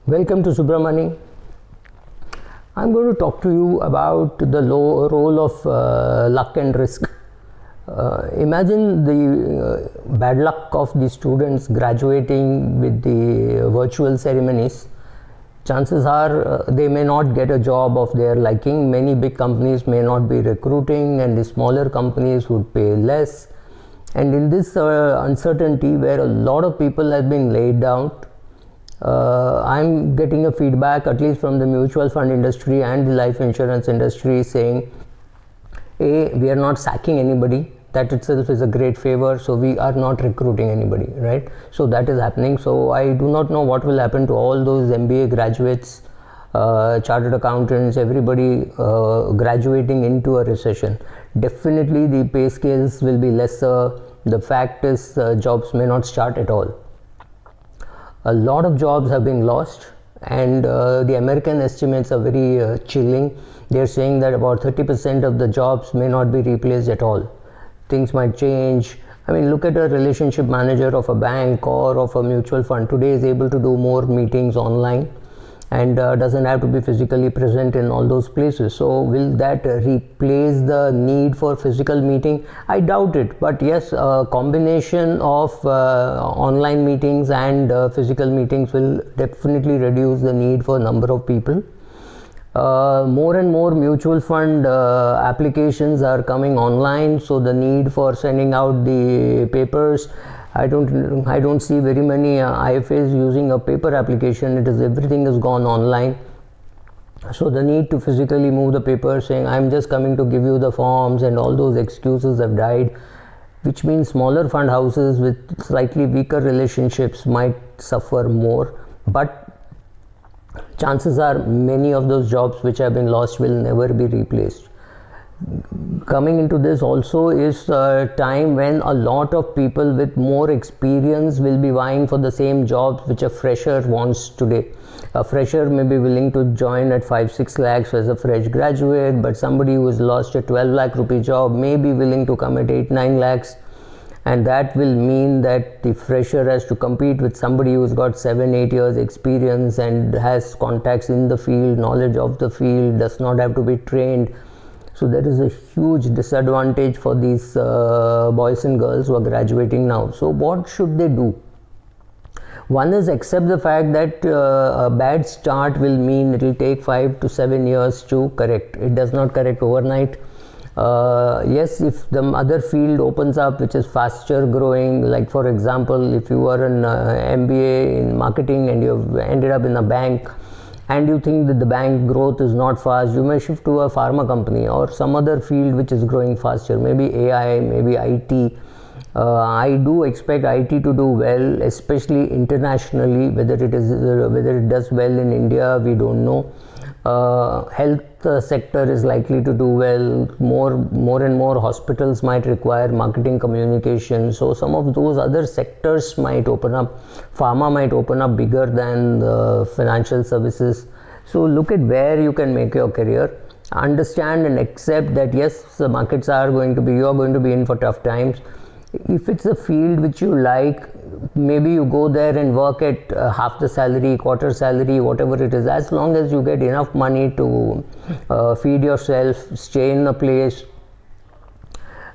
Welcome to Subramani. I'm going to talk to you about the role of luck and risk. Imagine the bad luck of the students graduating with the virtual ceremonies. Chances are they may not get a job of their liking. Many big companies may not be recruiting, and the smaller companies would pay less. And in this uncertainty, where a lot of people have been laid out, I'm getting a feedback, at least from the mutual fund industry and the life insurance industry, saying, we are not sacking anybody. That itself is a great favor. So we are not recruiting anybody, right? So that is happening. So I do not know what will happen to all those MBA graduates, chartered accountants, everybody graduating into a recession. Definitely the pay scales will be lesser. The fact is jobs may not start at all. A lot of jobs have been lost, and the American estimates are very chilling. They're saying that about 30% of the jobs may not be replaced at all. Things might change. I mean, look at a relationship manager of a bank or of a mutual fund. Today is able to do more meetings online and doesn't have to be physically present in all those places. So will that replace the need for physical meeting? I doubt it, but yes, a combination of online meetings and physical meetings will definitely reduce the need for a number of people. More and more mutual fund applications are coming online, so the need for sending out the papers, I don't see very many IFAs using a paper application. Everything has gone online. So the need to physically move the paper, saying I'm just coming to give you the forms, and all those excuses have died, which means smaller fund houses with slightly weaker relationships might suffer more. But chances are many of those jobs which have been lost will never be replaced. Coming into this also is a time when a lot of people with more experience will be vying for the same jobs which a fresher wants today. A fresher may be willing to join at 5-6 lakhs as a fresh graduate, but somebody who has lost a 12 lakh rupee job may be willing to come at 8-9 lakhs. And that will mean that the fresher has to compete with somebody who's got 7-8 years experience and has contacts in the field, knowledge of the field, does not have to be trained. So there is a huge disadvantage for these boys and girls who are graduating now. So what should they do? One is accept the fact that a bad start will mean it will take 5 to 7 years to correct. It does not correct overnight. Yes, if the other field opens up which is faster growing, like for example, if you are an MBA in marketing and you've ended up in a bank, and you think that the bank growth is not fast, you may shift to a pharma company or some other field which is growing faster, maybe AI, maybe IT. I do expect IT to do well, especially internationally. Whether it does well in India, we don't know. Health sector is likely to do well. More and more hospitals might require marketing communication. So some of those other sectors might open up. Pharma might open up bigger than the financial services. So look at where you can make your career. Understand and accept that yes, the markets you are going to be in for tough times. If it's a field which you like, maybe you go there and work at half the salary, quarter salary, whatever it is, as long as you get enough money to feed yourself, stay in a place.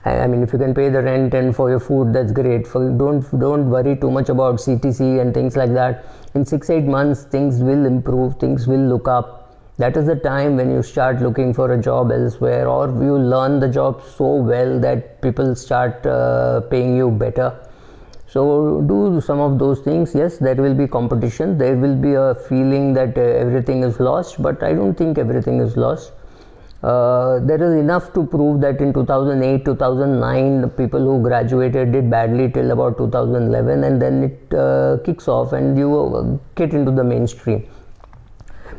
I mean, if you can pay the rent and for your food, that's great. Don't worry too much about CTC and things like that. In 6-8 months, things will improve, things will look up. That is the time when you start looking for a job elsewhere, or you learn the job so well that people start paying you better. So do some of those things. Yes, there will be competition. There will be a feeling that everything is lost, but I don't think everything is lost. There is enough to prove that in 2008, 2009, the people who graduated did badly till about 2011, and then it kicks off and you get into the mainstream.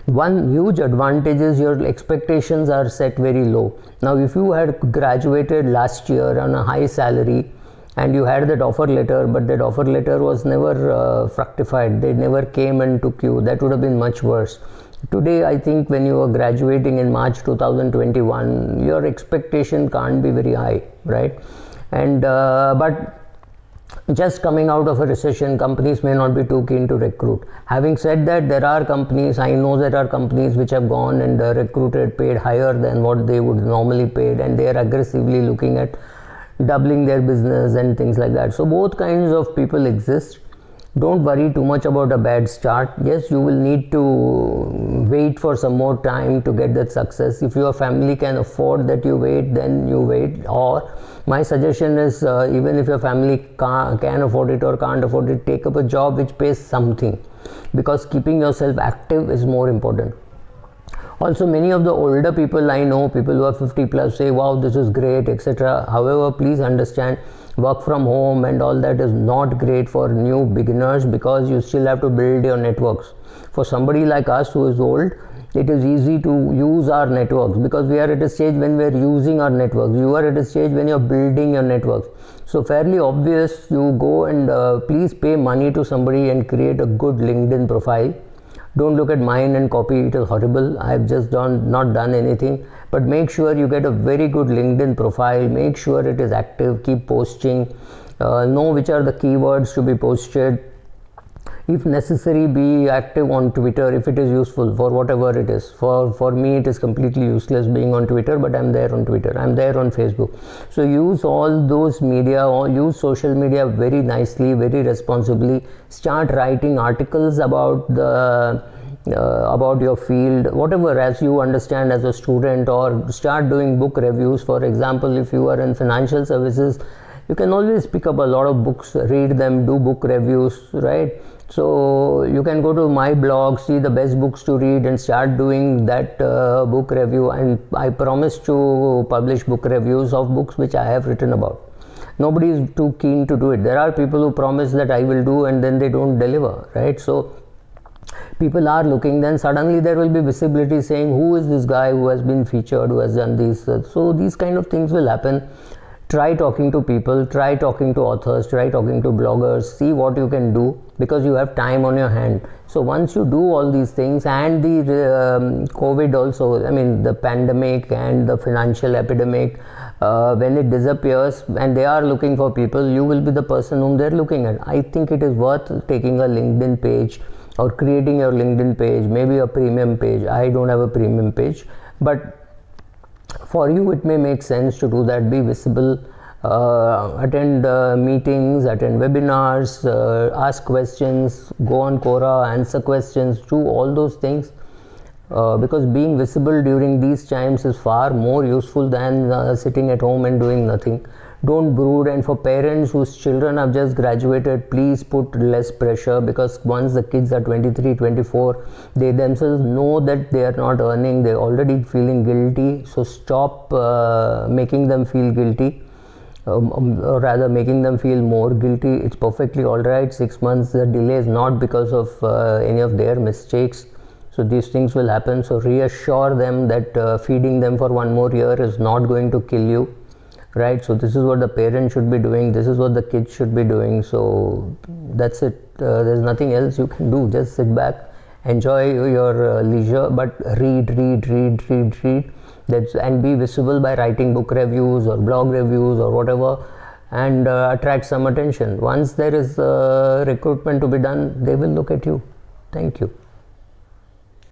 One huge advantage is your expectations are set very low. Now, if you had graduated last year on a high salary and you had that offer letter, but that offer letter was never fructified, they never came and took you, that would have been much worse. Today, I think when you are graduating in March 2021, your expectation can't be very high, right? And but just coming out of a recession, companies may not be too keen to recruit. Having said that, there are companies, I know there are companies which have gone and recruited, paid higher than what they would normally paid, and they are aggressively looking at doubling their business and things like that. So both kinds of people exist. Don't worry too much about a bad start. Yes, you will need to wait for some more time to get that success. If your family can afford that you wait, then you wait. Or my suggestion is, even if your family can afford it or can't afford it, take up a job which pays something, because keeping yourself active is more important. Also, many of the older people I know, people who are 50 plus, say, wow, this is great, etc. However, please understand, work from home and all that is not great for new beginners, because you still have to build your networks. For somebody like us who is old, it is easy to use our networks, because we are at a stage when we are using our networks. You are at a stage when you are building your networks. So fairly obvious, you go and please pay money to somebody and create a good LinkedIn profile. Don't look at mine and copy, it is horrible. I have just not done anything. But make sure you get a very good LinkedIn profile, make sure it is active, keep posting, know which are the keywords to be posted. If necessary, be active on Twitter if it is useful for whatever it is. For me, it is completely useless being on Twitter, but I'm there on Twitter, I'm there on Facebook. So use all those media, or use social media very nicely, very responsibly. Start writing articles about about your field, whatever, as you understand as a student, or start doing book reviews. For example, if you are in financial services, you can always pick up a lot of books, read them, do book reviews, right? So you can go to my blog, see the best books to read, and start doing that book review. And I promise to publish book reviews of books which I have written about. Nobody is too keen to do it. There are people who promise that I will do and then they don't deliver, right? So people are looking, then suddenly there will be visibility saying, who is this guy who has been featured, who has done this? So these kind of things will happen. Try talking to people, try talking to authors, try talking to bloggers, see what you can do, because you have time on your hand. So once you do all these things, and the COVID also, I mean the pandemic and the financial epidemic, when it disappears and they are looking for people, you will be the person whom they are looking at. I think it is worth taking a LinkedIn page or creating your LinkedIn page, maybe a premium page. I don't have a premium page, but for you it may make sense to do that. Be visible, attend meetings, attend webinars, ask questions, go on Quora, answer questions, do all those things, because being visible during these times is far more useful than sitting at home and doing nothing. Don't brood. And for parents whose children have just graduated, please put less pressure, because once the kids are 23, 24, they themselves know that they are not earning, they're already feeling guilty. So stop making them feel guilty, or rather making them feel more guilty. It's perfectly alright. 6 months delay is not because of any of their mistakes. So these things will happen. So reassure them that feeding them for 1 more year is not going to kill you. Right, so this is what the parent should be doing, this is what the kids should be doing. So that's it. There's nothing else you can do. Just sit back, enjoy your leisure, but read. That's, and be visible by writing book reviews or blog reviews or whatever, and attract some attention. Once there is recruitment to be done, they will look at you. Thank you.